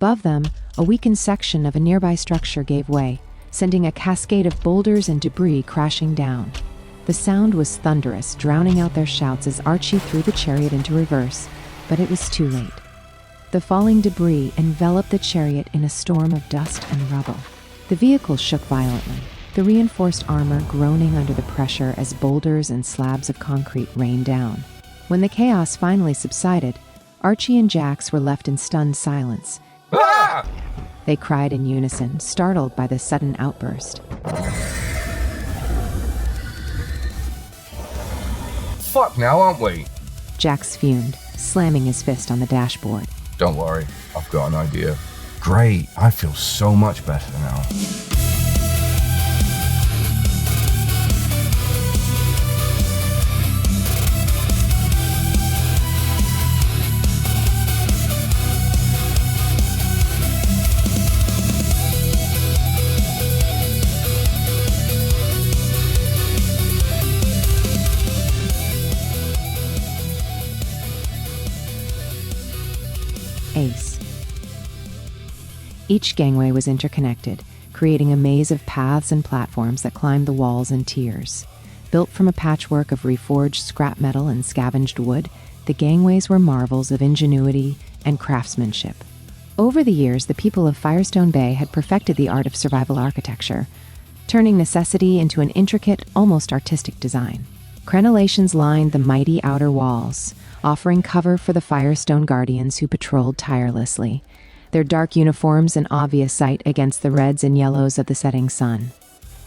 Above them, a weakened section of a nearby structure gave way, sending a cascade of boulders and debris crashing down. The sound was thunderous, drowning out their shouts as Archie threw the chariot into reverse, but it was too late. The falling debris enveloped the chariot in a storm of dust and rubble. The vehicle shook violently, the reinforced armor groaning under the pressure as boulders and slabs of concrete rained down. When the chaos finally subsided, Archie and Jax were left in stunned silence. Ah! They cried in unison, startled by the sudden outburst. Fuck now, aren't we? Jax fumed, slamming his fist on the dashboard. Don't worry, I've got an idea. Great, I feel so much better now. Ace. Each gangway was interconnected, creating a maze of paths and platforms that climbed the walls in tiers. Built from a patchwork of reforged scrap metal and scavenged wood, the gangways were marvels of ingenuity and craftsmanship. Over the years, the people of Firestone Bay had perfected the art of survival architecture, turning necessity into an intricate, almost artistic design. Crenellations lined the mighty outer walls, offering cover for the Firestone Guardians who patrolled tirelessly, their dark uniforms an obvious sight against the reds and yellows of the setting sun.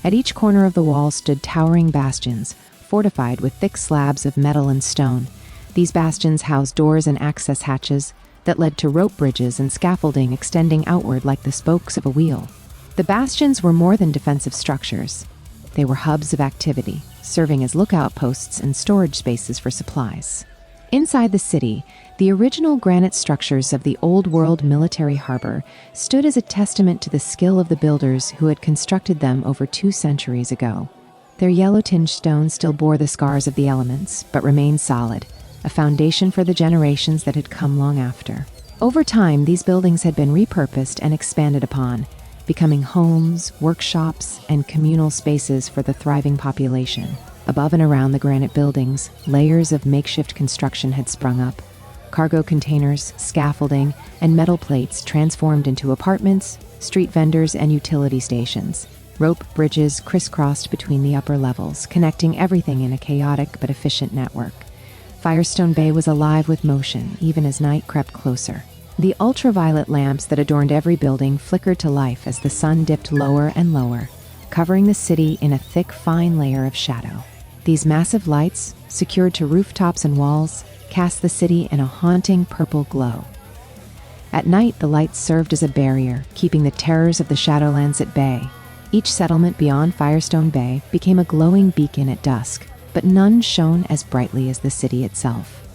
At each corner of the wall stood towering bastions, fortified with thick slabs of metal and stone. These bastions housed doors and access hatches that led to rope bridges and scaffolding extending outward like the spokes of a wheel. The bastions were more than defensive structures. They were hubs of activity, serving as lookout posts and storage spaces for supplies. Inside the city, the original granite structures of the old-world military harbor stood as a testament to the skill of the builders who had constructed them over 2 centuries ago. Their yellow-tinged stone still bore the scars of the elements, but remained solid, a foundation for the generations that had come long after. Over time, these buildings had been repurposed and expanded upon, becoming homes, workshops, and communal spaces for the thriving population. Above and around the granite buildings, layers of makeshift construction had sprung up. Cargo containers, scaffolding, and metal plates transformed into apartments, street vendors, and utility stations. Rope bridges crisscrossed between the upper levels, connecting everything in a chaotic but efficient network. Firestone Bay was alive with motion, even as night crept closer. The ultraviolet lamps that adorned every building flickered to life as the sun dipped lower and lower, covering the city in a thick, fine layer of shadow. These massive lights, secured to rooftops and walls, cast the city in a haunting purple glow. At night, the lights served as a barrier, keeping the terrors of the Shadowlands at bay. Each settlement beyond Firestone Bay became a glowing beacon at dusk, but none shone as brightly as the city itself.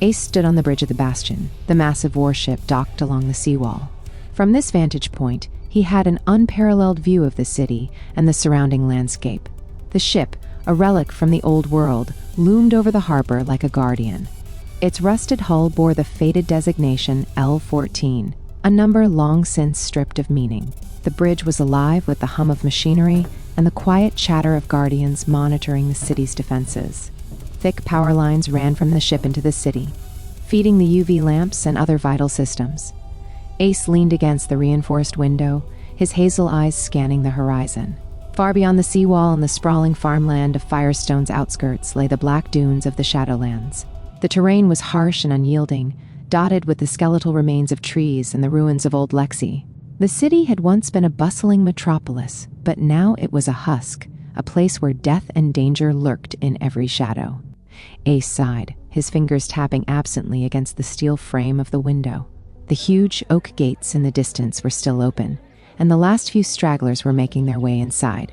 Ace stood on the bridge of the bastion, the massive warship docked along the seawall. From this vantage point, he had an unparalleled view of the city and the surrounding landscape. The ship, a relic from the old world, loomed over the harbor like a guardian. Its rusted hull bore the faded designation L-14, a number long since stripped of meaning. The bridge was alive with the hum of machinery and the quiet chatter of guardians monitoring the city's defenses. Thick power lines ran from the ship into the city, feeding the UV lamps and other vital systems. Ace leaned against the reinforced window, his hazel eyes scanning the horizon. Far beyond the seawall and the sprawling farmland of Firestone's outskirts lay the black dunes of the Shadowlands. The terrain was harsh and unyielding, dotted with the skeletal remains of trees and the ruins of old Lexi. The city had once been a bustling metropolis, but now it was a husk, a place where death and danger lurked in every shadow. Ace sighed, his fingers tapping absently against the steel frame of the window. The huge oak gates in the distance were still open, and the last few stragglers were making their way inside.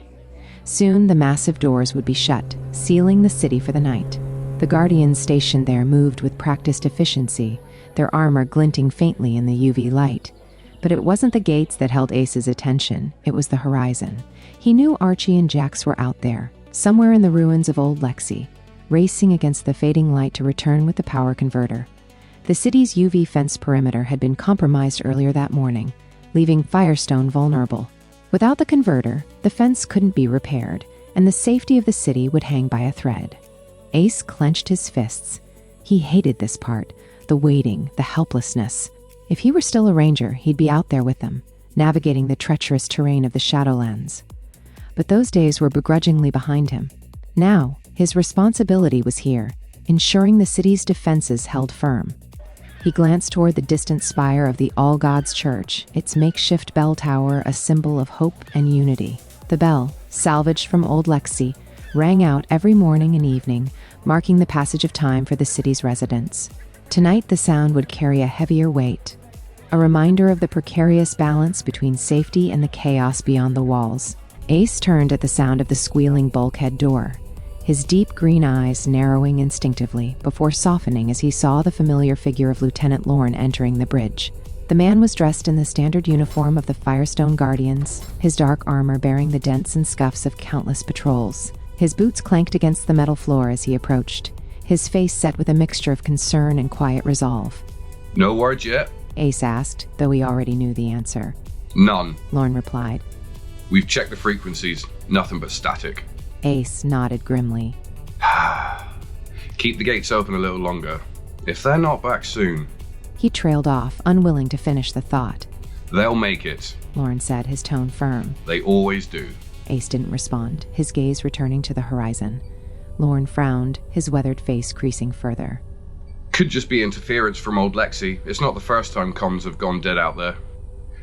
Soon the massive doors would be shut, sealing the city for the night. The guardians stationed there moved with practiced efficiency, their armor glinting faintly in the UV light. But it wasn't the gates that held Ace's attention, it was the horizon. He knew Archie and Jax were out there, somewhere in the ruins of old Lexi, racing against the fading light to return with the power converter. The city's UV fence perimeter had been compromised earlier that morning, leaving Firestone vulnerable. Without the converter, the fence couldn't be repaired, and the safety of the city would hang by a thread. Ace clenched his fists. He hated this part, the waiting, the helplessness. If he were still a ranger, he'd be out there with them, navigating the treacherous terrain of the Shadowlands. But those days were begrudgingly behind him. Now, his responsibility was here, ensuring the city's defenses held firm. He glanced toward the distant spire of the All Gods Church, its makeshift bell tower a symbol of hope and unity. The bell, salvaged from Old Lexi, rang out every morning and evening, marking the passage of time for the city's residents. Tonight the sound would carry a heavier weight, a reminder of the precarious balance between safety and the chaos beyond the walls. Ace turned at the sound of the squealing bulkhead door, his deep green eyes narrowing instinctively before softening as he saw the familiar figure of Lieutenant Lorne entering the bridge. The man was dressed in the standard uniform of the Firestone Guardians, his dark armor bearing the dents and scuffs of countless patrols. His boots clanked against the metal floor as he approached, his face set with a mixture of concern and quiet resolve. No word yet? Ace asked, though he already knew the answer. None, Lorne replied. We've checked the frequencies, nothing but static. Ace nodded grimly. Keep the gates open a little longer. If they're not back soon... He trailed off, unwilling to finish the thought. They'll make it, Lorne said, his tone firm. They always do. Ace didn't respond, his gaze returning to the horizon. Lorne frowned, his weathered face creasing further. Could just be interference from Old Lexi. It's not the first time comms have gone dead out there.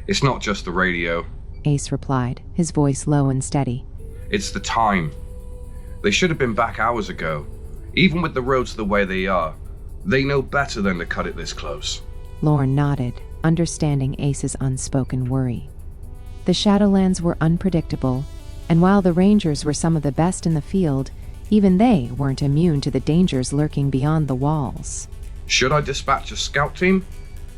It's not just the radio. Ace replied, his voice low and steady. It's the time. They should have been back hours ago. Even with the roads the way they are, they know better than to cut it this close. Lorne nodded, understanding Ace's unspoken worry. The Shadowlands were unpredictable, and while the Rangers were some of the best in the field, even they weren't immune to the dangers lurking beyond the walls. Should I dispatch a scout team?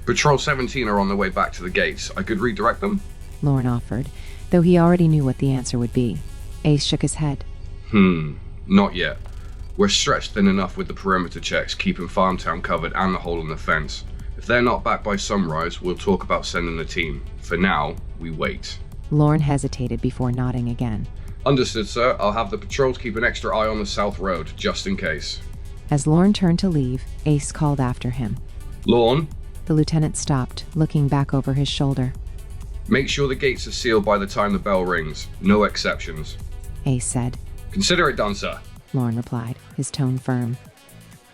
Patrol 17 are on their way back to the gates. I could redirect them? Lorne offered, though he already knew what the answer would be. Ace shook his head. Not yet. We're stretched thin enough with the perimeter checks, keeping Farmtown covered and the hole in the fence. If they're not back by sunrise, we'll talk about sending a team. For now, we wait. Lorne hesitated before nodding again. Understood, sir. I'll have the patrols keep an extra eye on the south road, just in case. As Lorne turned to leave, Ace called after him. Lorne? The lieutenant stopped, looking back over his shoulder. Make sure the gates are sealed by the time the bell rings. No exceptions. Ace said. Consider it done, sir. Lorne replied, his tone firm.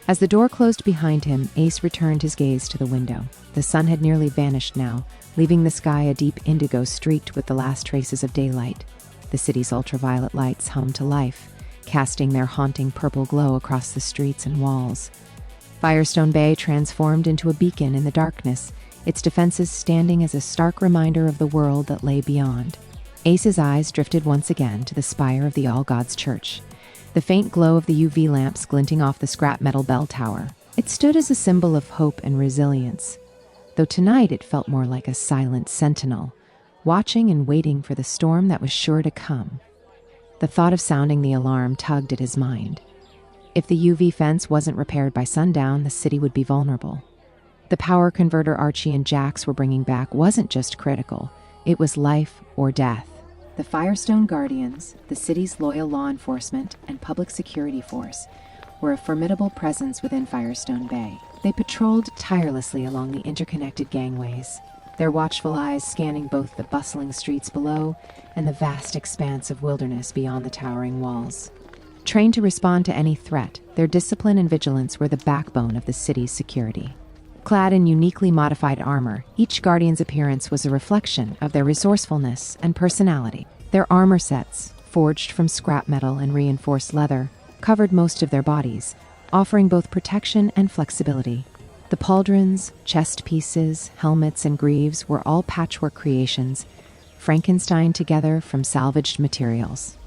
As the door closed behind him, Ace returned his gaze to the window. The sun had nearly vanished now, leaving the sky a deep indigo streaked with the last traces of daylight. The city's ultraviolet lights hummed to life, casting their haunting purple glow across the streets and walls. Firestone Bay transformed into a beacon in the darkness, its defenses standing as a stark reminder of the world that lay beyond. Ace's eyes drifted once again to the spire of the All Gods Church, the faint glow of the UV lamps glinting off the scrap metal bell tower. It stood as a symbol of hope and resilience, though tonight it felt more like a silent sentinel, watching and waiting for the storm that was sure to come. The thought of sounding the alarm tugged at his mind. If the UV fence wasn't repaired by sundown, the city would be vulnerable. The power converter Archie and Jax were bringing back wasn't just critical, it was life or death. The Firestone Guardians, the city's loyal law enforcement and public security force, were a formidable presence within Firestone Bay. They patrolled tirelessly along the interconnected gangways, their watchful eyes scanning both the bustling streets below and the vast expanse of wilderness beyond the towering walls. Trained to respond to any threat, their discipline and vigilance were the backbone of the city's security. Clad in uniquely modified armor, each Guardian's appearance was a reflection of their resourcefulness and personality. Their armor sets, forged from scrap metal and reinforced leather, covered most of their bodies, offering both protection and flexibility. The pauldrons, chest pieces, helmets, and greaves were all patchwork creations, Frankenstein together from salvaged materials.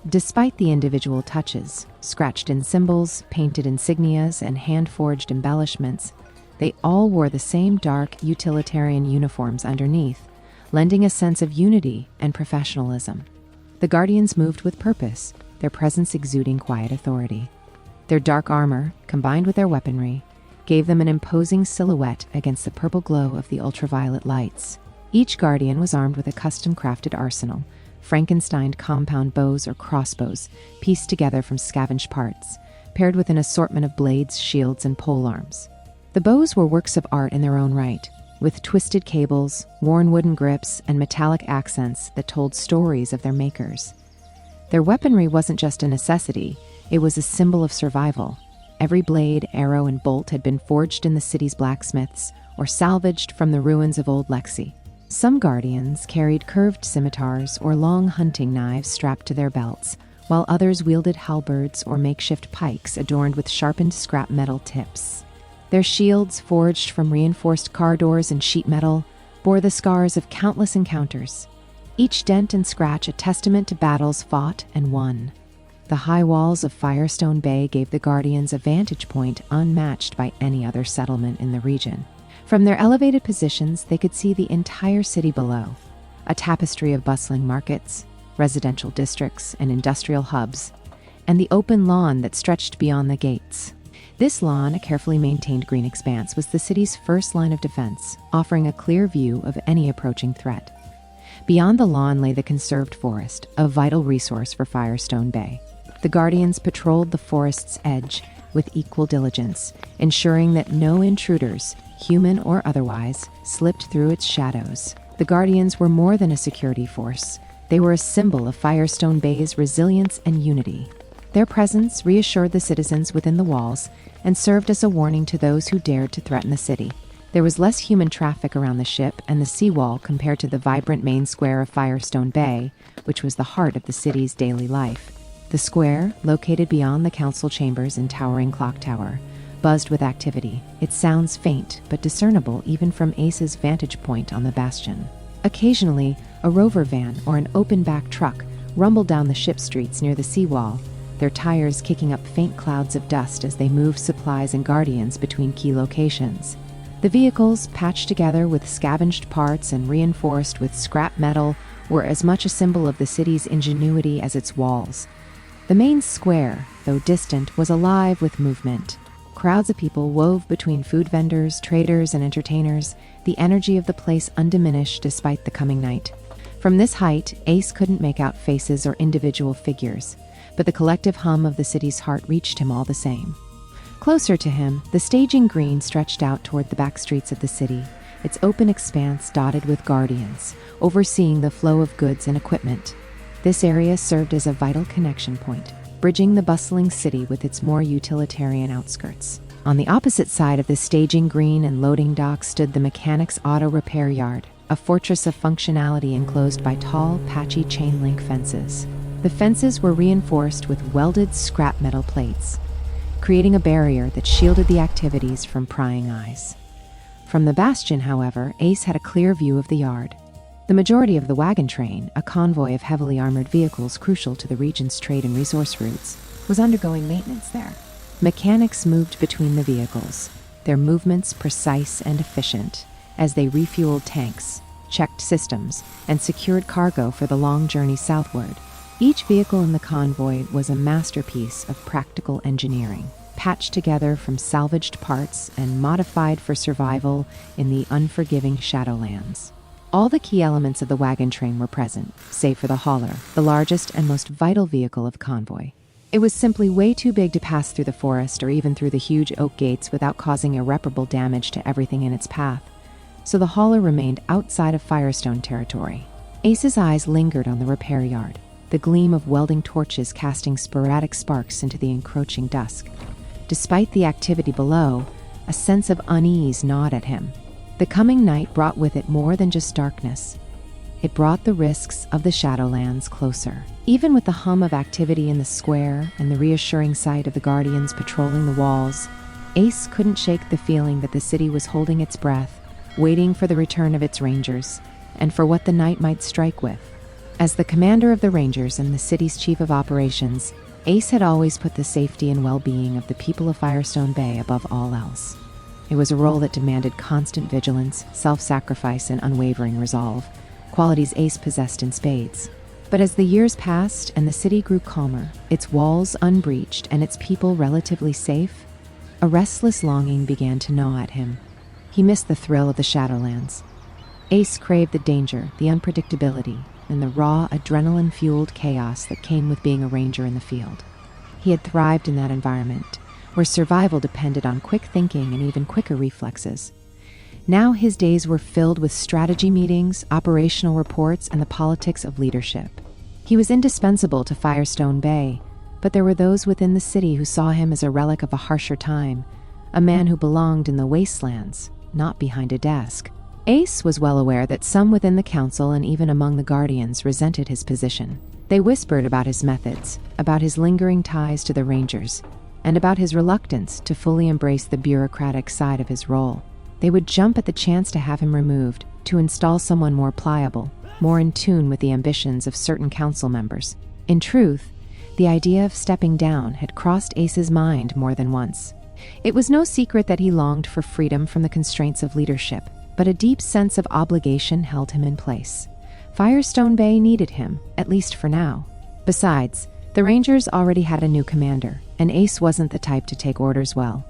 Despite the individual touches, scratched-in symbols, painted insignias, and hand-forged embellishments, they all wore the same dark, utilitarian uniforms underneath, lending a sense of unity and professionalism. The Guardians moved with purpose, their presence exuding quiet authority. Their dark armor, combined with their weaponry, gave them an imposing silhouette against the purple glow of the ultraviolet lights. Each guardian was armed with a custom-crafted arsenal, Frankensteined compound bows or crossbows, pieced together from scavenged parts, paired with an assortment of blades, shields, and polearms. The bows were works of art in their own right, with twisted cables, worn wooden grips, and metallic accents that told stories of their makers. Their weaponry wasn't just a necessity, it was a symbol of survival. Every blade, arrow, and bolt had been forged in the city's blacksmiths or salvaged from the ruins of Old Lexi. Some guardians carried curved scimitars or long hunting knives strapped to their belts, while others wielded halberds or makeshift pikes adorned with sharpened scrap metal tips. Their shields, forged from reinforced car doors and sheet metal, bore the scars of countless encounters, each dent and scratch a testament to battles fought and won. The high walls of Firestone Bay gave the Guardians a vantage point unmatched by any other settlement in the region. From their elevated positions, they could see the entire city below, a tapestry of bustling markets, residential districts, and industrial hubs, and the open lawn that stretched beyond the gates. This lawn, a carefully maintained green expanse, was the city's first line of defense, offering a clear view of any approaching threat. Beyond the lawn lay the conserved forest, a vital resource for Firestone Bay. The Guardians patrolled the forest's edge with equal diligence, ensuring that no intruders, human or otherwise, slipped through its shadows. The Guardians were more than a security force. They were a symbol of Firestone Bay's resilience and unity. Their presence reassured the citizens within the walls and served as a warning to those who dared to threaten the city. There was less human traffic around the ship and the seawall compared to the vibrant main square of Firestone Bay, which was the heart of the city's daily life. The square, located beyond the council chambers and towering clock tower, buzzed with activity. Its sounds faint but discernible even from Ace's vantage point on the bastion. Occasionally, a rover van or an open-back truck rumbled down the ship streets near the seawall, their tires kicking up faint clouds of dust as they moved supplies and guardians between key locations. The vehicles, patched together with scavenged parts and reinforced with scrap metal, were as much a symbol of the city's ingenuity as its walls. The main square, though distant, was alive with movement. Crowds of people wove between food vendors, traders, and entertainers, the energy of the place undiminished despite the coming night. From this height, Ace couldn't make out faces or individual figures, but the collective hum of the city's heart reached him all the same. Closer to him, the staging green stretched out toward the back streets of the city, its open expanse dotted with guardians, overseeing the flow of goods and equipment. This area served as a vital connection point, bridging the bustling city with its more utilitarian outskirts. On the opposite side of the staging green and loading dock stood the mechanics' auto repair yard, a fortress of functionality enclosed by tall, patchy chain-link fences. The fences were reinforced with welded scrap metal plates, creating a barrier that shielded the activities from prying eyes. From the bastion, however, Ace had a clear view of the yard. The majority of the Wagon Train, a convoy of heavily armored vehicles crucial to the region's trade and resource routes, was undergoing maintenance there. Mechanics moved between the vehicles, their movements precise and efficient, as they refueled tanks, checked systems, and secured cargo for the long journey southward. Each vehicle in the convoy was a masterpiece of practical engineering, patched together from salvaged parts and modified for survival in the unforgiving Shadowlands. All the key elements of the Wagon Train were present, save for the hauler, the largest and most vital vehicle of convoy. It was simply way too big to pass through the forest or even through the huge oak gates without causing irreparable damage to everything in its path, so the hauler remained outside of Firestone territory. Ace's eyes lingered on the repair yard, the gleam of welding torches casting sporadic sparks into the encroaching dusk. Despite the activity below, a sense of unease gnawed at him. The coming night brought with it more than just darkness. It brought the risks of the Shadowlands closer. Even with the hum of activity in the square and the reassuring sight of the Guardians patrolling the walls, Ace couldn't shake the feeling that the city was holding its breath, waiting for the return of its rangers, and for what the night might strike with. As the commander of the Rangers and the city's chief of operations, Ace had always put the safety and well-being of the people of Firestone Bay above all else. It was a role that demanded constant vigilance, self-sacrifice, and unwavering resolve, qualities Ace possessed in spades. But as the years passed and the city grew calmer, its walls unbreached and its people relatively safe, A restless longing began to gnaw at him. He missed the thrill of the Shadowlands. Ace craved the danger, the unpredictability, and the raw, adrenaline-fueled chaos that came with being a ranger in the field. He had thrived in that environment, where survival depended on quick thinking and even quicker reflexes. Now his days were filled with strategy meetings, operational reports, and the politics of leadership. He was indispensable to Firestone Bay, but there were those within the city who saw him as a relic of a harsher time, a man who belonged in the Wastelands, not behind a desk. Ace was well aware that some within the council and even among the Guardians resented his position. They whispered about his methods, about his lingering ties to the Rangers, and about his reluctance to fully embrace the bureaucratic side of his role. They would jump at the chance to have him removed, to install someone more pliable, more in tune with the ambitions of certain council members. In truth, the idea of stepping down had crossed Ace's mind more than once. It was no secret that he longed for freedom from the constraints of leadership, but a deep sense of obligation held him in place. Firestone Bay needed him, at least for now. Besides, the Rangers already had a new commander, and Ace wasn't the type to take orders well.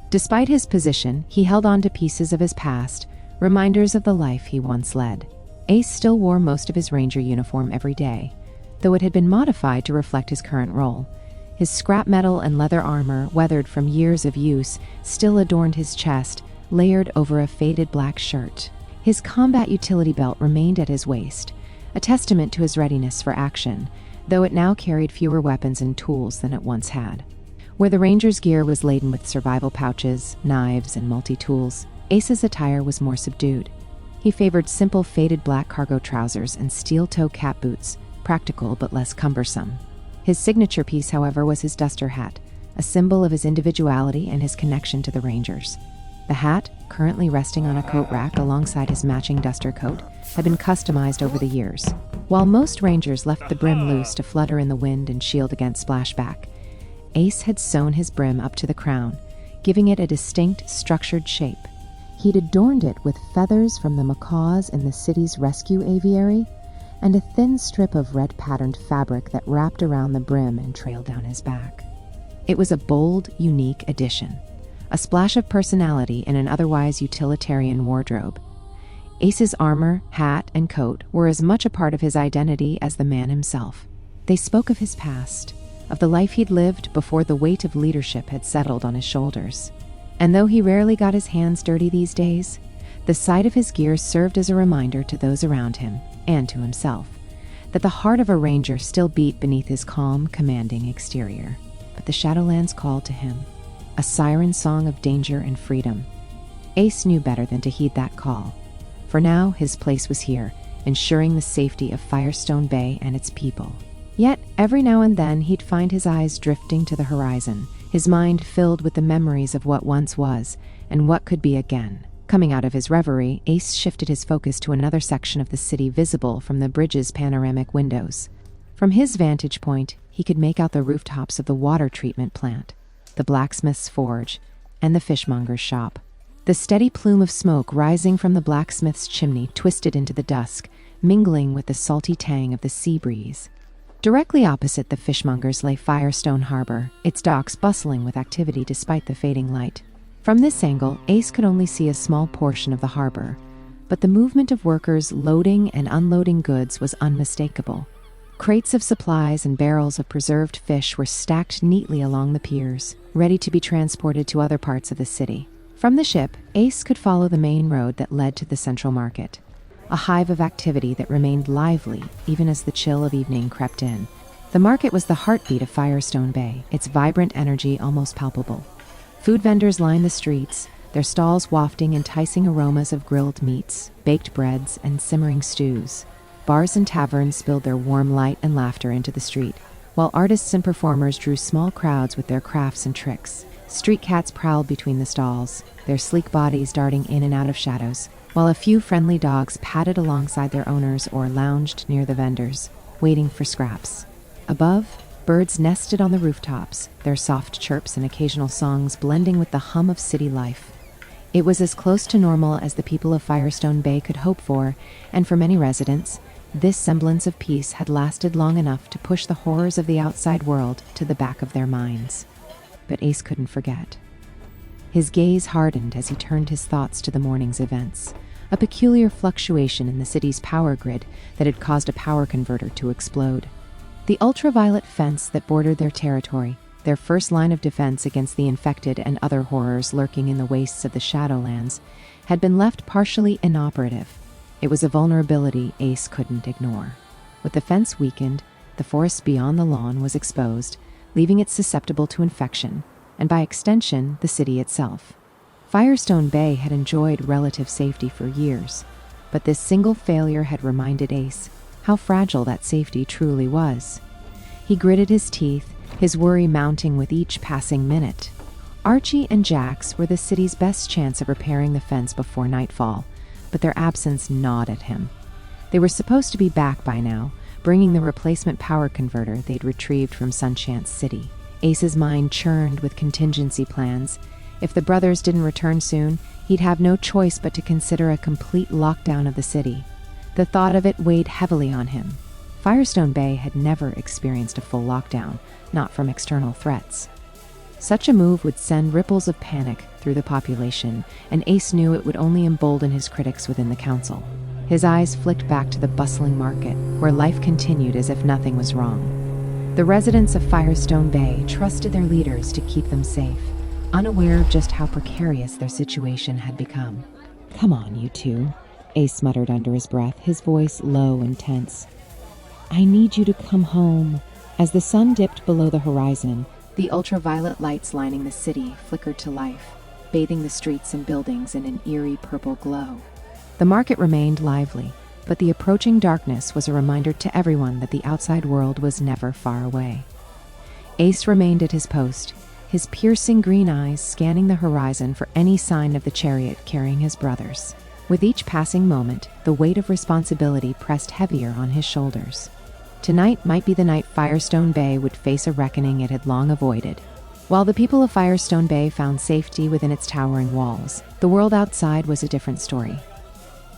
Despite his position, he held on to pieces of his past, reminders of the life he once led. Ace still wore most of his Ranger uniform every day, though it had been modified to reflect his current role. His scrap metal and leather armor, weathered from years of use, still adorned his chest, layered over a faded black shirt. His combat utility belt remained at his waist, a testament to his readiness for action, though it now carried fewer weapons and tools than it once had. Where the Ranger's gear was laden with survival pouches, knives, and multi-tools, Ace's attire was more subdued. He favored simple faded black cargo trousers and steel-toe cap boots, practical but less cumbersome. His signature piece, however, was his duster hat, a symbol of his individuality and his connection to the Rangers. The hat, currently resting on a coat rack alongside his matching duster coat, had been customized over the years. While most Rangers left the brim loose to flutter in the wind and shield against splashback, Ace had sewn his brim up to the crown, giving it a distinct, structured shape. He'd adorned it with feathers from the macaws in the city's rescue aviary, and a thin strip of red-patterned fabric that wrapped around the brim and trailed down his back. It was a bold, unique addition, a splash of personality in an otherwise utilitarian wardrobe. Ace's armor, hat, and coat were as much a part of his identity as the man himself. They spoke of his past, of the life he'd lived before the weight of leadership had settled on his shoulders. And though he rarely got his hands dirty these days, the sight of his gear served as a reminder to those around him, and to himself, that the heart of a Ranger still beat beneath his calm, commanding exterior. But the Shadowlands called to him, a siren song of danger and freedom. Ace knew better than to heed that call. For now, his place was here, ensuring the safety of Firestone Bay and its people. Yet, every now and then, he'd find his eyes drifting to the horizon, his mind filled with the memories of what once was, and what could be again. Coming out of his reverie, Ace shifted his focus to another section of the city visible from the bridge's panoramic windows. From his vantage point, he could make out the rooftops of the water treatment plant, the blacksmith's forge, and the fishmonger's shop. The steady plume of smoke rising from the blacksmith's chimney twisted into the dusk, mingling with the salty tang of the sea breeze. Directly opposite the fishmongers lay Firestone Harbour, its docks bustling with activity despite the fading light. From this angle, Ace could only see a small portion of the harbor, but the movement of workers loading and unloading goods was unmistakable. Crates of supplies and barrels of preserved fish were stacked neatly along the piers, ready to be transported to other parts of the city. From the ship, Ace could follow the main road that led to the central market, a hive of activity that remained lively even as the chill of evening crept in. The market was the heartbeat of Firestone Bay, its vibrant energy almost palpable. Food vendors lined the streets, their stalls wafting enticing aromas of grilled meats, baked breads, and simmering stews. Bars and taverns spilled their warm light and laughter into the street, while artists and performers drew small crowds with their crafts and tricks. Street cats prowled between the stalls, their sleek bodies darting in and out of shadows, while a few friendly dogs padded alongside their owners or lounged near the vendors, waiting for scraps. Above, birds nested on the rooftops, their soft chirps and occasional songs blending with the hum of city life. It was as close to normal as the people of Firestone Bay could hope for, and for many residents, this semblance of peace had lasted long enough to push the horrors of the outside world to the back of their minds. But Ace couldn't forget. His gaze hardened as he turned his thoughts to the morning's events, a peculiar fluctuation in the city's power grid that had caused a power converter to explode. The ultraviolet fence that bordered their territory, their first line of defense against the infected and other horrors lurking in the wastes of the Shadowlands, had been left partially inoperative. It was a vulnerability Ace couldn't ignore. With the fence weakened, the forest beyond the lawn was exposed, leaving it susceptible to infection, and by extension, the city itself. Firestone Bay had enjoyed relative safety for years, but this single failure had reminded Ace how fragile that safety truly was. He gritted his teeth, his worry mounting with each passing minute. Archie and Jax were the city's best chance of repairing the fence before nightfall, but their absence gnawed at him. They were supposed to be back by now, bringing the replacement power converter they'd retrieved from Sunchance City. Ace's mind churned with contingency plans. If the brothers didn't return soon, he'd have no choice but to consider a complete lockdown of the city. The thought of it weighed heavily on him. Firestone Bay had never experienced a full lockdown, not from external threats. Such a move would send ripples of panic through the population, and Ace knew it would only embolden his critics within the council. His eyes flicked back to the bustling market, where life continued as if nothing was wrong. The residents of Firestone Bay trusted their leaders to keep them safe, unaware of just how precarious their situation had become. "Come on, you two," Ace muttered under his breath, his voice low and tense. "I need you to come home." As the sun dipped below the horizon, the ultraviolet lights lining the city flickered to life, bathing the streets and buildings in an eerie purple glow. The market remained lively, but the approaching darkness was a reminder to everyone that the outside world was never far away. Ace remained at his post, his piercing green eyes scanning the horizon for any sign of the chariot carrying his brothers. With each passing moment, the weight of responsibility pressed heavier on his shoulders. Tonight might be the night Firestone Bay would face a reckoning it had long avoided. While the people of Firestone Bay found safety within its towering walls, the world outside was a different story.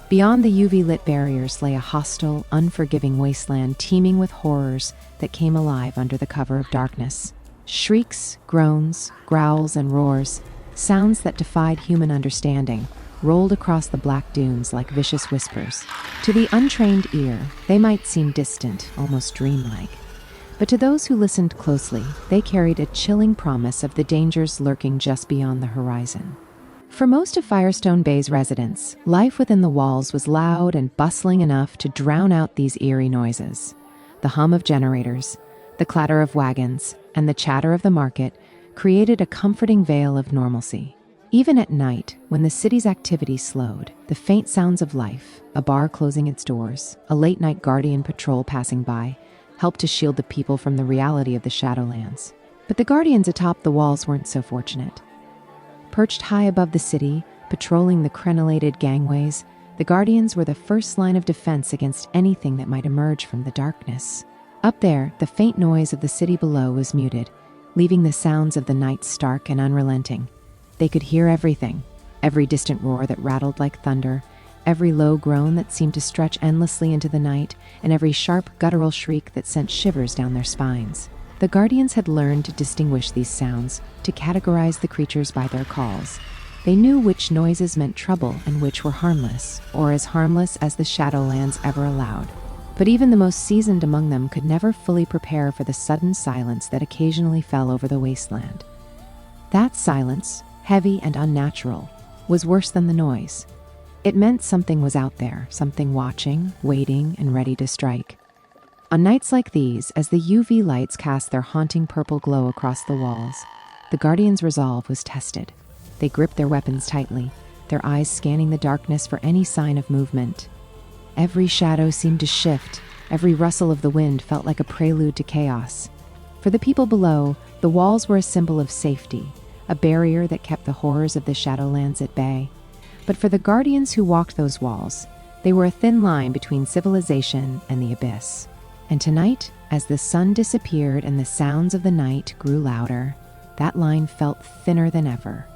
Beyond the UV-lit barriers lay a hostile, unforgiving wasteland teeming with horrors that came alive under the cover of darkness. Shrieks, groans, growls, and roars, sounds that defied human understanding, rolled across the black dunes like vicious whispers. To the untrained ear, they might seem distant, almost dreamlike. But to those who listened closely, they carried a chilling promise of the dangers lurking just beyond the horizon. For most of Firestone Bay's residents, life within the walls was loud and bustling enough to drown out these eerie noises. The hum of generators, the clatter of wagons, and the chatter of the market created a comforting veil of normalcy. Even at night, when the city's activity slowed, the faint sounds of life, a bar closing its doors, a late-night guardian patrol passing by, helped to shield the people from the reality of the Shadowlands. But the guardians atop the walls weren't so fortunate. Perched high above the city, patrolling the crenellated gangways, the guardians were the first line of defense against anything that might emerge from the darkness. Up there, the faint noise of the city below was muted, leaving the sounds of the night stark and unrelenting. They could hear everything, every distant roar that rattled like thunder, every low groan that seemed to stretch endlessly into the night, and every sharp guttural shriek that sent shivers down their spines. The guardians had learned to distinguish these sounds, to categorize the creatures by their calls. They knew which noises meant trouble and which were harmless, or as harmless as the Shadowlands ever allowed. But even the most seasoned among them could never fully prepare for the sudden silence that occasionally fell over the wasteland. That silence, heavy and unnatural, was worse than the noise. It meant something was out there, something watching, waiting, and ready to strike. On nights like these, as the UV lights cast their haunting purple glow across the walls, the Guardians' resolve was tested. They gripped their weapons tightly, their eyes scanning the darkness for any sign of movement. Every shadow seemed to shift, every rustle of the wind felt like a prelude to chaos. For the people below, the walls were a symbol of safety, a barrier that kept the horrors of the Shadowlands at bay. But for the Guardians who walked those walls, they were a thin line between civilization and the abyss. And tonight, as the sun disappeared and the sounds of the night grew louder, that line felt thinner than ever.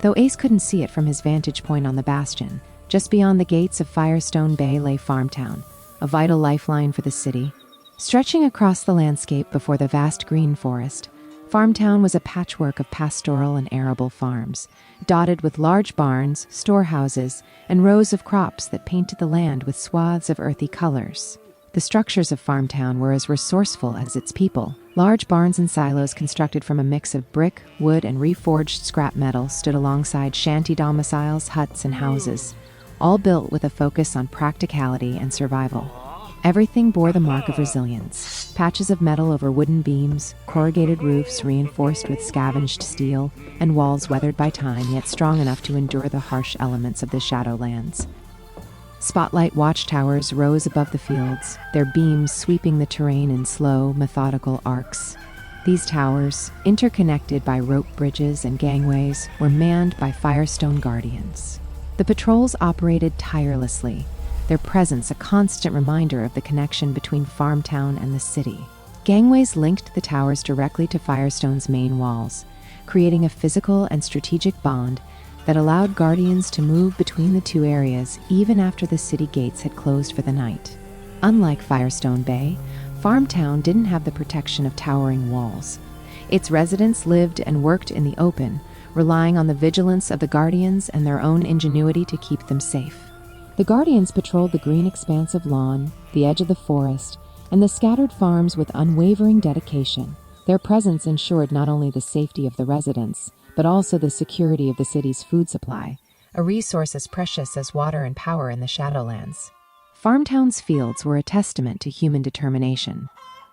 Though Ace couldn't see it from his vantage point on the bastion, just beyond the gates of Firestone Bay lay Farmtown, a vital lifeline for the city. Stretching across the landscape before the vast green forest, Farmtown was a patchwork of pastoral and arable farms, dotted with large barns, storehouses, and rows of crops that painted the land with swaths of earthy colors. The structures of Farmtown were as resourceful as its people. Large barns and silos constructed from a mix of brick, wood, and reforged scrap metal stood alongside shanty domiciles, huts, and houses, all built with a focus on practicality and survival. Everything bore the mark of resilience. Patches of metal over wooden beams, corrugated roofs reinforced with scavenged steel, and walls weathered by time yet strong enough to endure the harsh elements of the Shadowlands. Spotlight watchtowers rose above the fields, their beams sweeping the terrain in slow, methodical arcs. These towers, interconnected by rope bridges and gangways, were manned by Firestone Guardians. The patrols operated tirelessly, their presence a constant reminder of the connection between Farmtown and the city. Gangways linked the towers directly to Firestone's main walls, creating a physical and strategic bond that allowed Guardians to move between the two areas even after the city gates had closed for the night. Unlike Firestone Bay, Farmtown didn't have the protection of towering walls. Its residents lived and worked in the open, relying on the vigilance of the Guardians and their own ingenuity to keep them safe. The Guardians patrolled the green expanse of lawn, the edge of the forest, and the scattered farms with unwavering dedication. Their presence ensured not only the safety of the residents, but also the security of the city's food supply, a resource as precious as water and power in the Shadowlands. Farmtown's fields were a testament to human determination.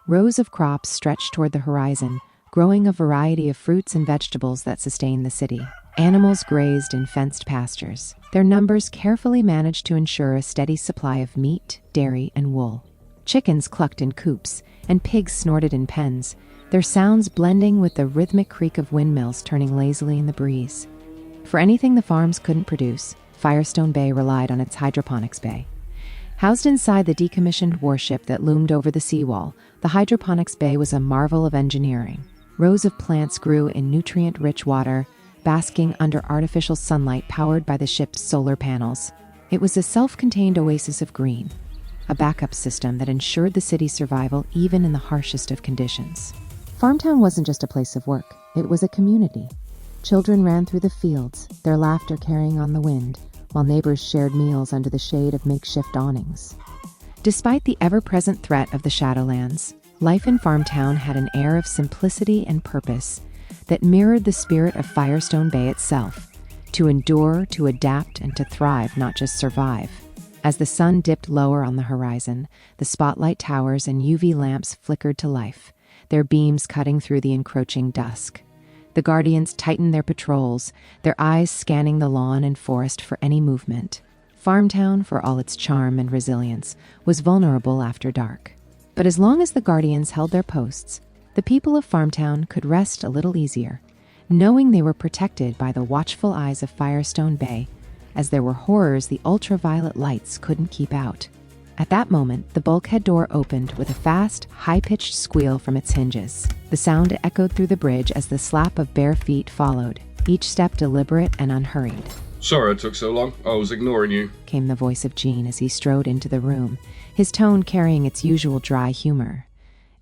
Rows of crops stretched toward the horizon, growing a variety of fruits and vegetables that sustained the city. Animals grazed in fenced pastures, their numbers carefully managed to ensure a steady supply of meat, dairy, and wool. Chickens clucked in coops, and pigs snorted in pens, their sounds blending with the rhythmic creak of windmills turning lazily in the breeze. For anything the farms couldn't produce, Firestone Bay relied on its hydroponics bay. Housed inside the decommissioned warship that loomed over the seawall, the hydroponics bay was a marvel of engineering. Rows of plants grew in nutrient-rich water, basking under artificial sunlight powered by the ship's solar panels. It was a self-contained oasis of green, a backup system that ensured the city's survival even in the harshest of conditions. Farmtown wasn't just a place of work, it was a community. Children ran through the fields, their laughter carrying on the wind, while neighbors shared meals under the shade of makeshift awnings. Despite the ever-present threat of the Shadowlands, life in Farmtown had an air of simplicity and purpose that mirrored the spirit of Firestone Bay itself, to endure, to adapt, and to thrive, not just survive. As the sun dipped lower on the horizon, the spotlight towers and UV lamps flickered to life, their beams cutting through the encroaching dusk. The Guardians tightened their patrols, their eyes scanning the lawn and forest for any movement. Farmtown, for all its charm and resilience, was vulnerable after dark. But as long as the Guardians held their posts, the people of Farmtown could rest a little easier, knowing they were protected by the watchful eyes of Firestone Bay, as there were horrors the ultraviolet lights couldn't keep out. At that moment, the bulkhead door opened with a fast, high-pitched squeal from its hinges. The sound echoed through the bridge as the slap of bare feet followed, each step deliberate and unhurried. Sorry it took so long. I was ignoring you, came the voice of Jeen as he strode into the room, his tone carrying its usual dry humor.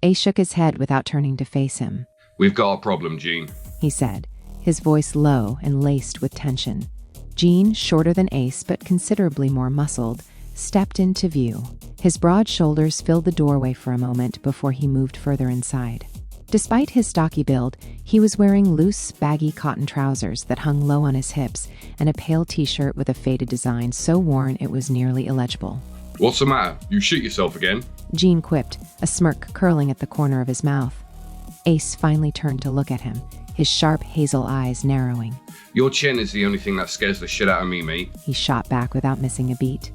Ace shook his head without turning to face him. We've got a problem, Jeen, he said, his voice low and laced with tension. Jeen, shorter than Ace but considerably more muscled, stepped into view. His broad shoulders filled the doorway for a moment before he moved further inside. Despite his stocky build, he was wearing loose, baggy cotton trousers that hung low on his hips and a pale t-shirt with a faded design so worn it was nearly illegible. What's the matter? You shit yourself again? Jeen quipped, a smirk curling at the corner of his mouth. Ace finally turned to look at him, his sharp hazel eyes narrowing. Your chin is the only thing that scares the shit out of me, mate. He shot back without missing a beat.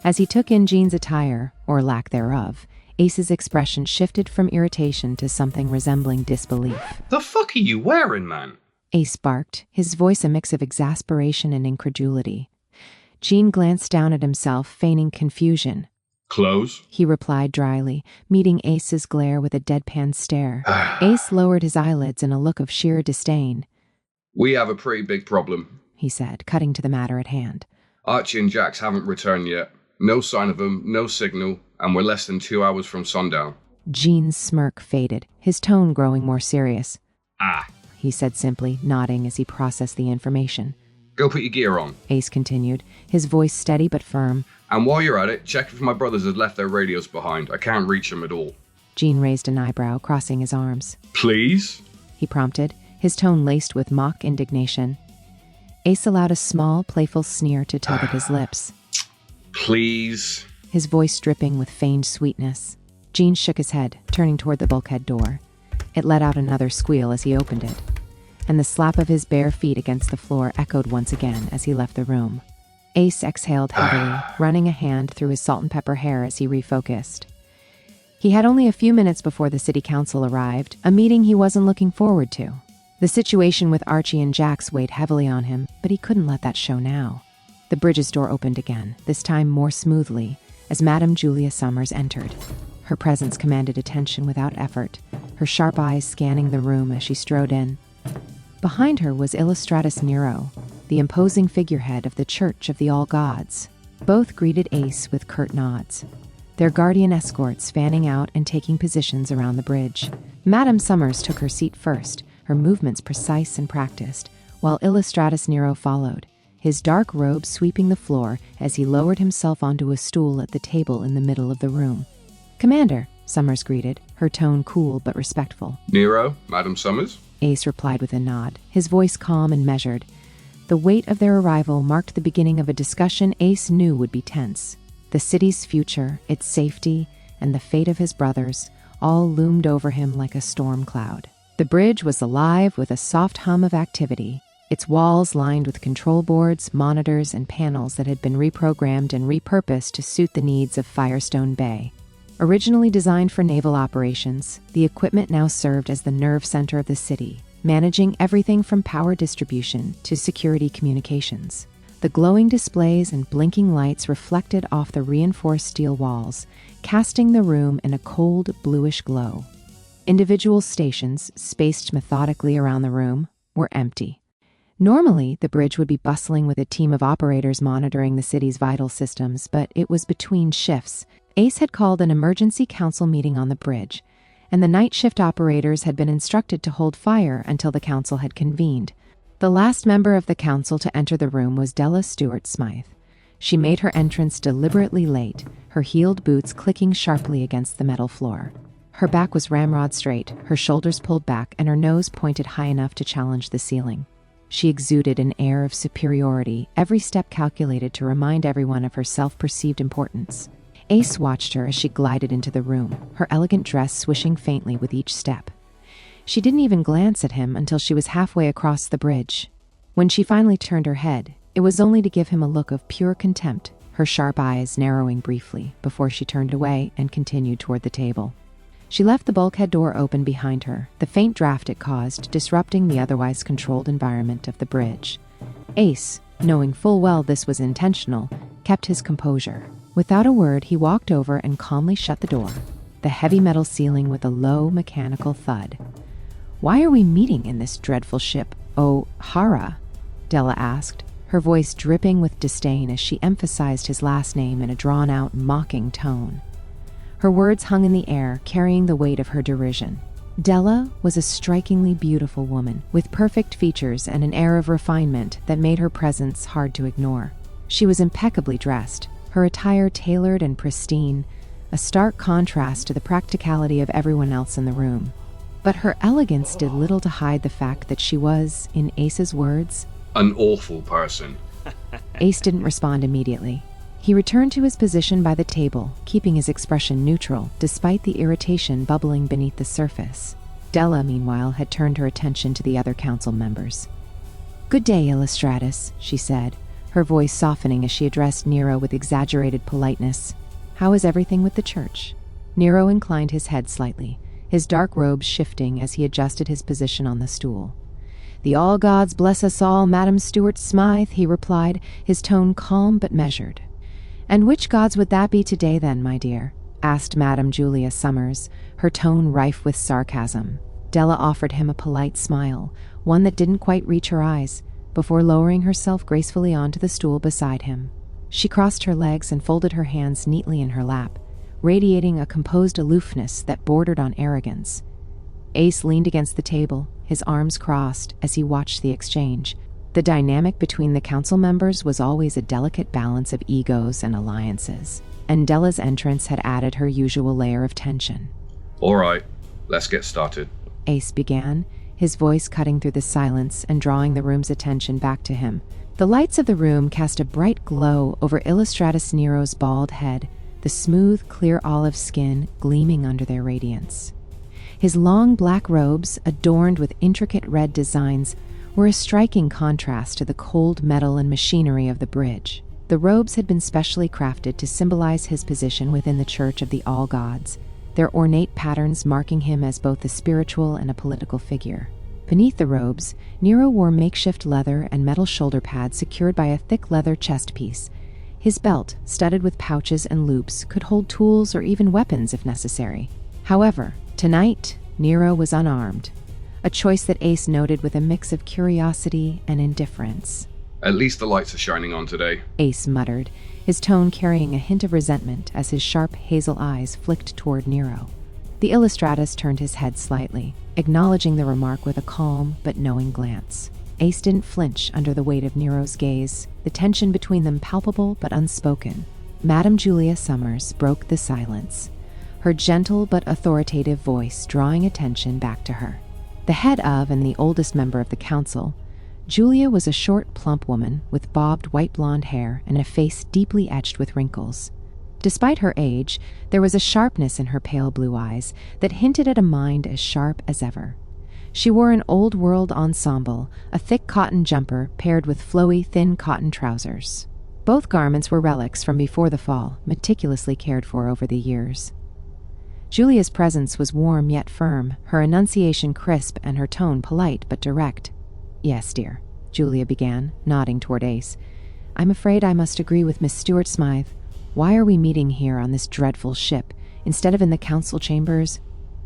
As he took in Jeen's attire, or lack thereof, Ace's expression shifted from irritation to something resembling disbelief. The fuck are you wearing, man? Ace barked, his voice a mix of exasperation and incredulity. Jeen glanced down at himself, feigning confusion. Clothes? He replied dryly, meeting Ace's glare with a deadpan stare. Ace lowered his eyelids in a look of sheer disdain. We have a pretty big problem, he said, cutting to the matter at hand. Archie and Jax haven't returned yet. No sign of them, no signal, and we're less than 2 hours from sundown. Jeen's smirk faded, his tone growing more serious. Ah. he said simply, nodding as he processed the information. Go put your gear on, Ace continued, his voice steady but firm. And while you're at it, check if my brothers had left their radios behind. I can't reach them at all. Jeen raised an eyebrow, crossing his arms. Please? He prompted, his tone laced with mock indignation. Ace allowed a small, playful sneer to tug at his lips. Please? His voice dripping with feigned sweetness. Jeen shook his head, turning toward the bulkhead door. It let out another squeal as he opened it, and the slap of his bare feet against the floor echoed once again as he left the room. Ace exhaled heavily, running a hand through his salt and pepper hair as he refocused. He had only a few minutes before the city council arrived, a meeting he wasn't looking forward to. The situation with Archie and Jax weighed heavily on him, but he couldn't let that show now. The bridge's door opened again, this time more smoothly, as Madame Julia Summers entered. Her presence commanded attention without effort, her sharp eyes scanning the room as she strode in. Behind her was Illustratus Nero, the imposing figurehead of the Church of the All Gods. Both greeted Ace with curt nods, their guardian escorts fanning out and taking positions around the bridge. Madame Summers took her seat first, her movements precise and practiced, while Illustratus Nero followed, his dark robe sweeping the floor as he lowered himself onto a stool at the table in the middle of the room. "Commander," Summers greeted, her tone cool but respectful. Nero, Madam Summers? Ace replied with a nod, his voice calm and measured. The weight of their arrival marked the beginning of a discussion Ace knew would be tense. The city's future, its safety, and the fate of his brothers all loomed over him like a storm cloud. The bridge was alive with a soft hum of activity, its walls lined with control boards, monitors, and panels that had been reprogrammed and repurposed to suit the needs of Firestone Bay. Originally designed for naval operations, the equipment now served as the nerve center of the city, managing everything from power distribution to security communications. The glowing displays and blinking lights reflected off the reinforced steel walls, casting the room in a cold, bluish glow. Individual stations, spaced methodically around the room, were empty. Normally, the bridge would be bustling with a team of operators monitoring the city's vital systems, but it was between shifts. Ace had called an emergency council meeting on the bridge, and the night shift operators had been instructed to hold fire until the council had convened. The last member of the council to enter the room was Della Stewart-Smythe. She made her entrance deliberately late, her heeled boots clicking sharply against the metal floor. Her back was ramrod straight, her shoulders pulled back, and her nose pointed high enough to challenge the ceiling. She exuded an air of superiority, every step calculated to remind everyone of her self-perceived importance. Ace watched her as she glided into the room, her elegant dress swishing faintly with each step. She didn't even glance at him until she was halfway across the bridge. When she finally turned her head, it was only to give him a look of pure contempt, her sharp eyes narrowing briefly before she turned away and continued toward the table. She left the bulkhead door open behind her, the faint draft it caused disrupting the otherwise controlled environment of the bridge. Ace, knowing full well this was intentional, kept his composure. Without a word, he walked over and calmly shut the door, the heavy metal ceiling with a low mechanical thud. "Why are we meeting in this dreadful ship, oh, Hara?" Della asked, her voice dripping with disdain as she emphasized his last name in a drawn-out, mocking tone. Her words hung in the air, carrying the weight of her derision. Della was a strikingly beautiful woman, with perfect features and an air of refinement that made her presence hard to ignore. She was impeccably dressed, her attire tailored and pristine, a stark contrast to the practicality of everyone else in the room. But her elegance did little to hide the fact that she was, in Ace's words, an awful person. Ace didn't respond immediately. He returned to his position by the table, keeping his expression neutral, despite the irritation bubbling beneath the surface. Della, meanwhile, had turned her attention to the other council members. "Good day, Illustratus," she said, her voice softening as she addressed Nero with exaggerated politeness. "How is everything with the church?" Nero inclined his head slightly, his dark robes shifting as he adjusted his position on the stool. "The all gods bless us all, Madam Stewart-Smythe," he replied, his tone calm but measured. "And which gods would that be today, then, my dear?" asked Madame Julia Summers, her tone rife with sarcasm. Della offered him a polite smile, one that didn't quite reach her eyes, before lowering herself gracefully onto the stool beside him. She crossed her legs and folded her hands neatly in her lap, radiating a composed aloofness that bordered on arrogance. Ace leaned against the table, his arms crossed, as he watched the exchange. The dynamic between the council members was always a delicate balance of egos and alliances, and Della's entrance had added her usual layer of tension. All right, let's get started, Ace began, his voice cutting through the silence and drawing the room's attention back to him. The lights of the room cast a bright glow over Illustratus Nero's bald head, the smooth, clear olive skin gleaming under their radiance. His long black robes, adorned with intricate red designs, were a striking contrast to the cold metal and machinery of the bridge. The robes had been specially crafted to symbolize his position within the Church of the All Gods, their ornate patterns marking him as both a spiritual and a political figure. Beneath the robes, Nero wore makeshift leather and metal shoulder pads secured by a thick leather chest piece. His belt, studded with pouches and loops, could hold tools or even weapons if necessary. However, tonight, Nero was unarmed, a choice that Ace noted with a mix of curiosity and indifference. At least the lights are shining on today, Ace muttered, his tone carrying a hint of resentment as his sharp hazel eyes flicked toward Nero. The Illustratus turned his head slightly, acknowledging the remark with a calm but knowing glance. Ace didn't flinch under the weight of Nero's gaze, the tension between them palpable but unspoken. Madame Julia Summers broke the silence, her gentle but authoritative voice drawing attention back to her. The head of and the oldest member of the council, Julia was a short, plump woman with bobbed white blonde hair and a face deeply etched with wrinkles. Despite her age, there was a sharpness in her pale blue eyes that hinted at a mind as sharp as ever. She wore an old-world ensemble, a thick cotton jumper paired with flowy, thin cotton trousers. Both garments were relics from before the fall, meticulously cared for over the years. Julia's presence was warm yet firm, her enunciation crisp and her tone polite but direct. "Yes, dear," Julia began, nodding toward Ace. "I'm afraid I must agree with Miss Stewart-Smythe. Why are we meeting here on this dreadful ship, instead of in the council chambers?"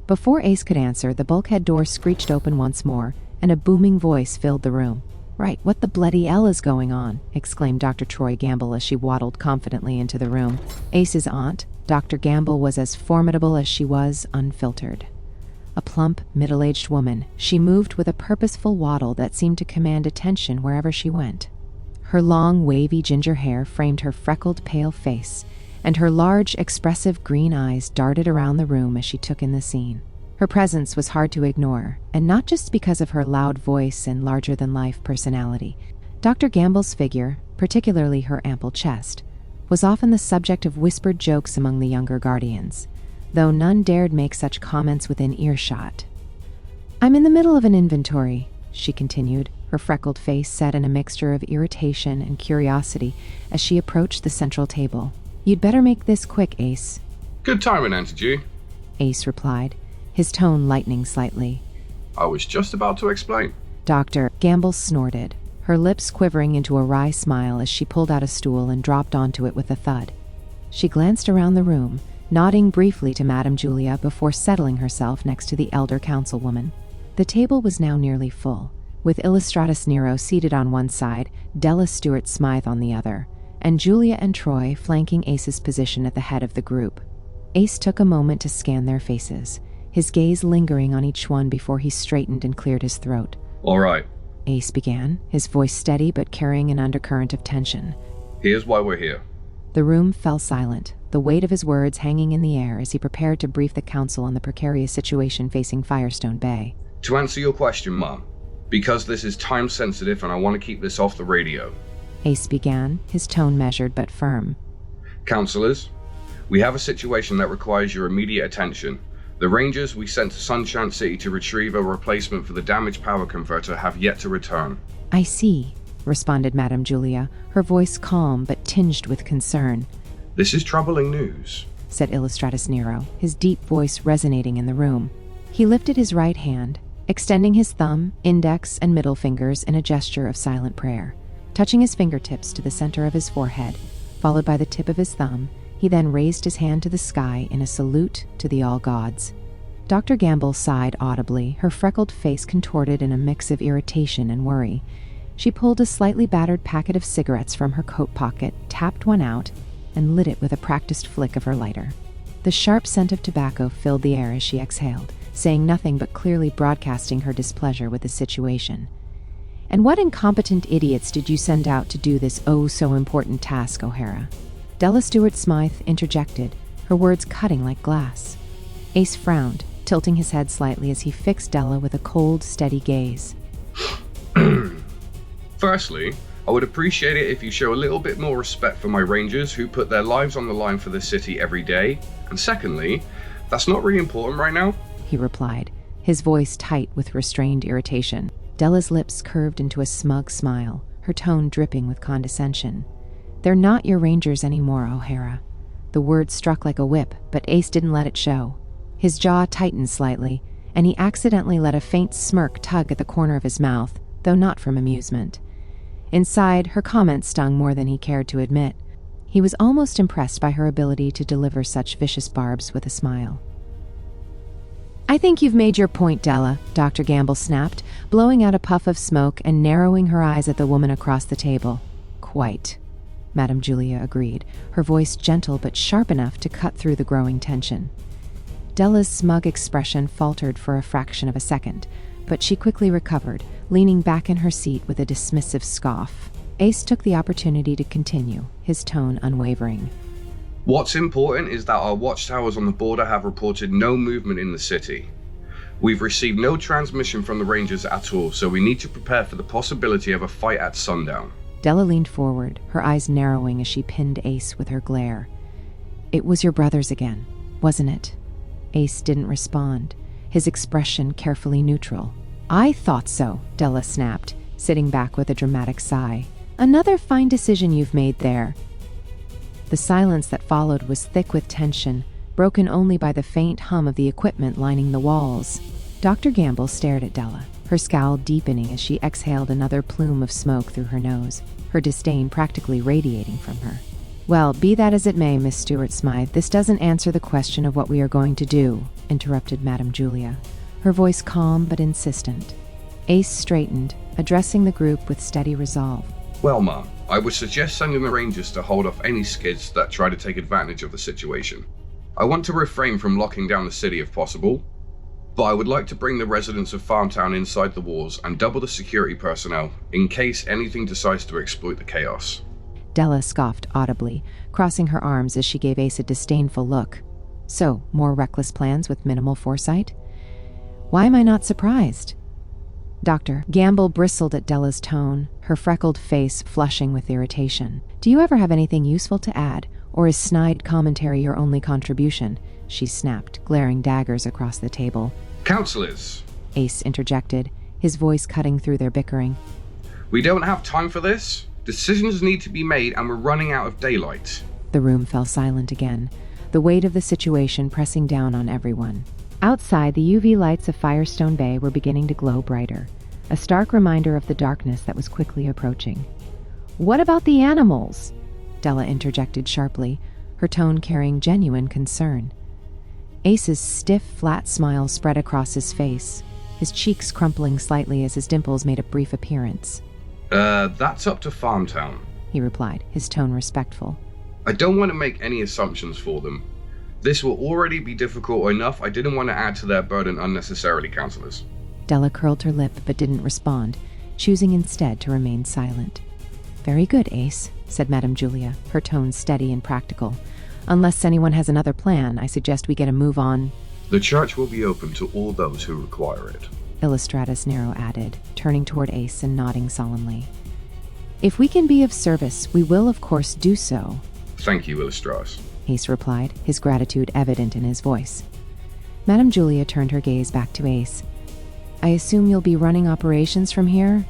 Before Ace could answer, the bulkhead door screeched open once more, and a booming voice filled the room. "Right, what the bloody hell is going on?" exclaimed Dr. Troy Gamble as she waddled confidently into the room. Ace's aunt, Dr. Gamble, was as formidable as she was unfiltered. A plump, middle-aged woman, she moved with a purposeful waddle that seemed to command attention wherever she went. Her long, wavy ginger hair framed her freckled, pale face, and her large, expressive green eyes darted around the room as she took in the scene. Her presence was hard to ignore, and not just because of her loud voice and larger-than-life personality. Dr. Gamble's figure, particularly her ample chest, was often the subject of whispered jokes among the younger guardians, though none dared make such comments within earshot. "I'm in the middle of an inventory," she continued, her freckled face set in a mixture of irritation and curiosity as she approached the central table. "You'd better make this quick, Ace." Good timing, Auntie G. Ace replied, his tone lightening slightly. I was just about to explain. Dr. Gamble snorted, her lips quivering into a wry smile as she pulled out a stool and dropped onto it with a thud. She glanced around the room, nodding briefly to Madame Julia before settling herself next to the elder councilwoman. The table was now nearly full, with Illustratus Nero seated on one side, Della Stewart-Smythe on the other, and Julia and Troy flanking Ace's position at the head of the group. Ace took a moment to scan their faces, his gaze lingering on each one before he straightened and cleared his throat. All right. Ace began, his voice steady but carrying an undercurrent of tension. Here's why we're here. The room fell silent, the weight of his words hanging in the air as he prepared to brief the council on the precarious situation facing Firestone Bay. To answer your question, Mom, because this is time sensitive and I want to keep this off the radio. Ace began, his tone measured but firm. Councillors, we have a situation that requires your immediate attention. The Rangers we sent to Sunshine City to retrieve a replacement for the damaged power converter have yet to return. "I see," responded Madame Julia, her voice calm but tinged with concern. This is troubling news, said Illustratus Nero, his deep voice resonating in the room. He lifted his right hand, extending his thumb, index, and middle fingers in a gesture of silent prayer. Touching his fingertips to the center of his forehead, followed by the tip of his thumb, he then raised his hand to the sky in a salute to the all gods. Dr. Gamble sighed audibly, her freckled face contorted in a mix of irritation and worry. She pulled a slightly battered packet of cigarettes from her coat pocket, tapped one out, and lit it with a practiced flick of her lighter. The sharp scent of tobacco filled the air as she exhaled, saying nothing but clearly broadcasting her displeasure with the situation. "And what incompetent idiots did you send out to do this oh-so-important task, O'Hara?" Della Stewart-Smythe interjected, her words cutting like glass. Ace frowned, tilting his head slightly as he fixed Della with a cold, steady gaze. Firstly, I would appreciate it if you show a little bit more respect for my rangers who put their lives on the line for the city every day. And secondly, that's not really important right now, he replied, his voice tight with restrained irritation. Della's lips curved into a smug smile, her tone dripping with condescension. "They're not your rangers anymore, O'Hara." The word struck like a whip, but Ace didn't let it show. His jaw tightened slightly, and he accidentally let a faint smirk tug at the corner of his mouth, though not from amusement. Inside, her comment stung more than he cared to admit. He was almost impressed by her ability to deliver such vicious barbs with a smile. "I think you've made your point, Della," Dr. Gamble snapped, blowing out a puff of smoke and narrowing her eyes at the woman across the table. "Quite," Madame Julia agreed, her voice gentle but sharp enough to cut through the growing tension. Della's smug expression faltered for a fraction of a second, but she quickly recovered, leaning back in her seat with a dismissive scoff. Ace took the opportunity to continue, his tone unwavering. "What's important is that our watchtowers on the border have reported no movement in the city. We've received no transmission from the Rangers at all, so we need to prepare for the possibility of a fight at sundown." Della leaned forward, her eyes narrowing as she pinned Ace with her glare. "It was your brothers again, wasn't it?" Ace didn't respond, his expression carefully neutral. "I thought so," Della snapped, sitting back with a dramatic sigh. "Another fine decision you've made there." The silence that followed was thick with tension, broken only by the faint hum of the equipment lining the walls. Dr. Gamble stared at Della, her scowl deepening as she exhaled another plume of smoke through her nose, her disdain practically radiating from her. "Well, be that as it may, Miss Stewart-Smythe, this doesn't answer the question of what we are going to do," interrupted Madame Julia, her voice calm but insistent. Ace straightened, addressing the group with steady resolve. "Well, ma'am, I would suggest sending the Rangers to hold off any skids that try to take advantage of the situation. I want to refrain from locking down the city if possible, but I would like to bring the residents of Farmtown inside the walls and double the security personnel in case anything decides to exploit the chaos." Della scoffed audibly, crossing her arms as she gave Ace a disdainful look. "So, more reckless plans with minimal foresight? Why am I not surprised?" Dr. Gamble bristled at Della's tone, her freckled face flushing with irritation. "Do you ever have anything useful to add, or is snide commentary your only contribution?" she snapped, glaring daggers across the table. "Councillors," Ace interjected, his voice cutting through their bickering. "We don't have time for this. Decisions need to be made and we're running out of daylight." The room fell silent again, the weight of the situation pressing down on everyone. Outside, the UV lights of Firestone Bay were beginning to glow brighter, a stark reminder of the darkness that was quickly approaching. "What about the animals?" Della interjected sharply, her tone carrying genuine concern. Ace's stiff, flat smile spread across his face, his cheeks crumpling slightly as his dimples made a brief appearance. That's up to Farmtown," he replied, his tone respectful. "I don't want to make any assumptions for them. This will already be difficult enough. I didn't want to add to their burden unnecessarily, councillors." Della curled her lip but didn't respond, choosing instead to remain silent. "Very good, Ace," said Madame Julia, her tone steady and practical. "Unless anyone has another plan, I suggest we get a move on." "The church will be open to all those who require it," Illustratus Nero added, turning toward Ace and nodding solemnly. "If we can be of service, we will of course do so." "Thank you, Illustratus," Ace replied, his gratitude evident in his voice. Madame Julia turned her gaze back to Ace. "I assume you'll be running operations from here?"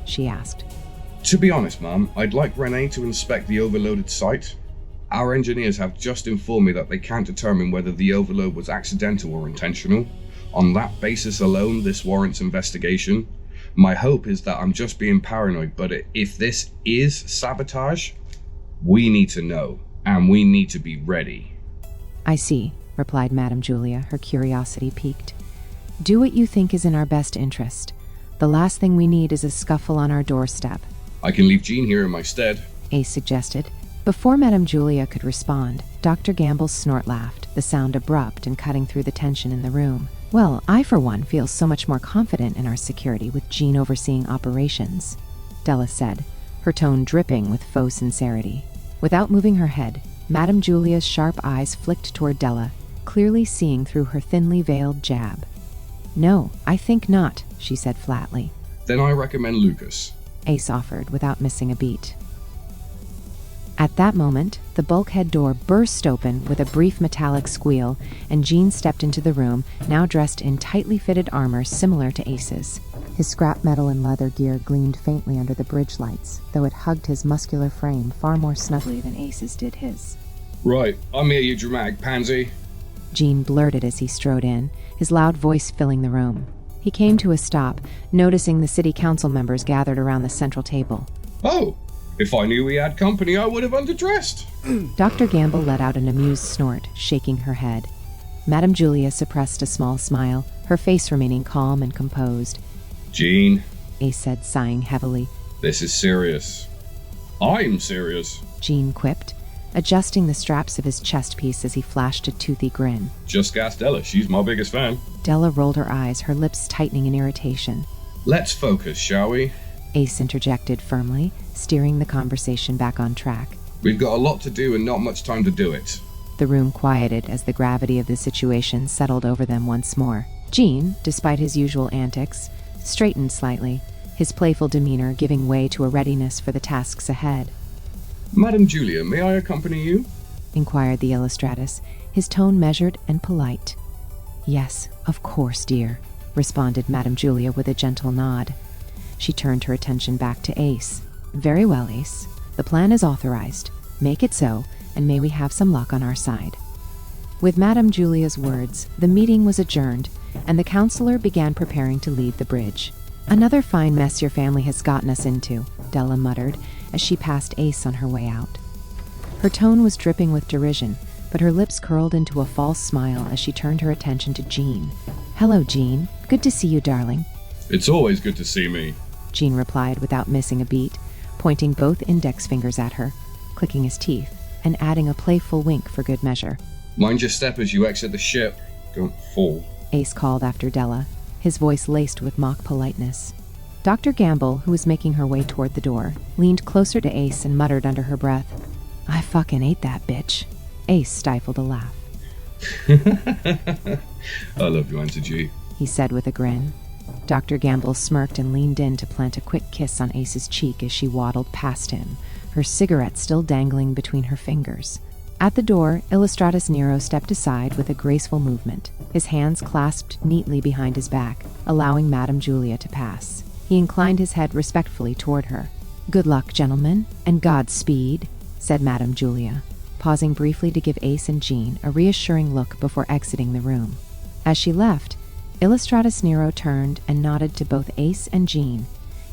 she asked. "To be honest, ma'am, I'd like René to inspect the overloaded site. Our engineers have just informed me that they can't determine whether the overload was accidental or intentional. On that basis alone, this warrants investigation. My hope is that I'm just being paranoid, but if this is sabotage, we need to know, and we need to be ready." "I see," replied Madame Julia, her curiosity piqued. "Do what you think is in our best interest. The last thing we need is a scuffle on our doorstep." "I can leave Jeen here in my stead," Ace suggested, Before Madame Julia could respond, Dr. Gamble's snort laughed, the sound abrupt and cutting through the tension in the room. Well, I for one feel so much more confident in our security with Jeen overseeing operations, Della said, her tone dripping with faux sincerity. Without moving her head, Madame Julia's sharp eyes flicked toward Della, clearly seeing through her thinly veiled jab. No, I think not, she said flatly. Then I recommend Lucas, Ace offered without missing a beat. At that moment, the bulkhead door burst open with a brief metallic squeal, and Jeen stepped into the room, now dressed in tightly fitted armor similar to Ace's. His scrap metal and leather gear gleamed faintly under the bridge lights, though it hugged his muscular frame far more snugly than Ace's did his. Right, I'm here, you dramatic pansy, Jeen blurted as he strode in, his loud voice filling the room. He came to a stop, noticing the city council members gathered around the central table. Oh, if I knew we had company, I would have underdressed. Dr. Gamble let out an amused snort, shaking her head. Madame Julia suppressed a small smile, her face remaining calm and composed. Jeen, Ace said, sighing heavily. This is serious. I'm serious, Jeen quipped, adjusting the straps of his chest piece as he flashed a toothy grin. Just gas Della, she's my biggest fan. Della rolled her eyes, her lips tightening in irritation. Let's focus, shall we? Ace interjected firmly, steering the conversation back on track. We've got a lot to do and not much time to do it. The room quieted as the gravity of the situation settled over them once more. Jeen, despite his usual antics, straightened slightly, his playful demeanor giving way to a readiness for the tasks ahead. Madame Julia, may I accompany you? Inquired the Illustratus, his tone measured and polite. Yes, of course, dear, responded Madame Julia with a gentle nod. She turned her attention back to Ace. Very well, Ace. The plan is authorized. Make it so, and may we have some luck on our side. With Madame Julia's words, the meeting was adjourned, and the counselor began preparing to leave the bridge. Another fine mess your family has gotten us into, Della muttered, as she passed Ace on her way out. Her tone was dripping with derision, but her lips curled into a false smile as she turned her attention to Jeen. Hello, Jeen. Good to see you, darling. It's always good to see me, Jeen replied without missing a beat, pointing both index fingers at her, clicking his teeth, and adding a playful wink for good measure. Mind your step as you exit the ship. Don't fall, Ace called after Della, his voice laced with mock politeness. Dr. Gamble, who was making her way toward the door, leaned closer to Ace and muttered under her breath, I fucking ate that bitch. Ace stifled a laugh. I love you, Auntie G, he said with a grin. Dr. Gamble smirked and leaned in to plant a quick kiss on Ace's cheek as she waddled past him, her cigarette still dangling between her fingers. At the door, Illustratus Nero stepped aside with a graceful movement, his hands clasped neatly behind his back, allowing Madame Julia to pass. He inclined his head respectfully toward her. Good luck, gentlemen, and Godspeed, said Madame Julia, pausing briefly to give Ace and Jeen a reassuring look before exiting the room. As she left, Illustratus Nero turned and nodded to both Ace and Jeen,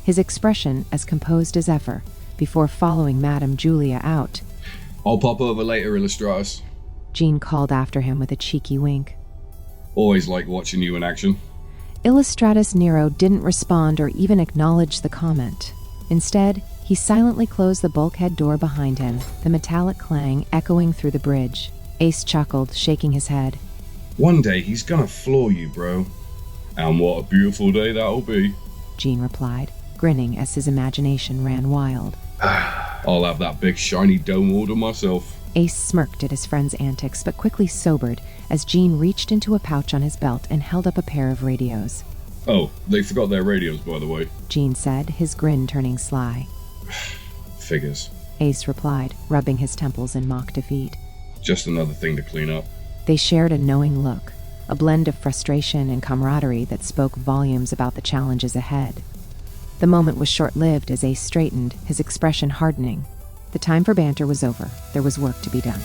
his expression as composed as ever, before following Madame Julia out. I'll pop over later, Illustratus, Jeen called after him with a cheeky wink. Always like watching you in action. Illustratus Nero didn't respond or even acknowledge the comment. Instead, he silently closed the bulkhead door behind him, the metallic clang echoing through the bridge. Ace chuckled, shaking his head. One day he's gonna floor you, bro. And what a beautiful day that'll be, Jeen replied, grinning as his imagination ran wild. I'll have that big shiny dome all to myself. Ace smirked at his friend's antics, but quickly sobered as Jeen reached into a pouch on his belt and held up a pair of radios. Oh, they forgot their radios, by the way, Jeen said, his grin turning sly. Figures. Ace replied, rubbing his temples in mock defeat. Just another thing to clean up. They shared a knowing look, a blend of frustration and camaraderie that spoke volumes about the challenges ahead. The moment was short-lived as Ace straightened, his expression hardening. The time for banter was over. There was work to be done.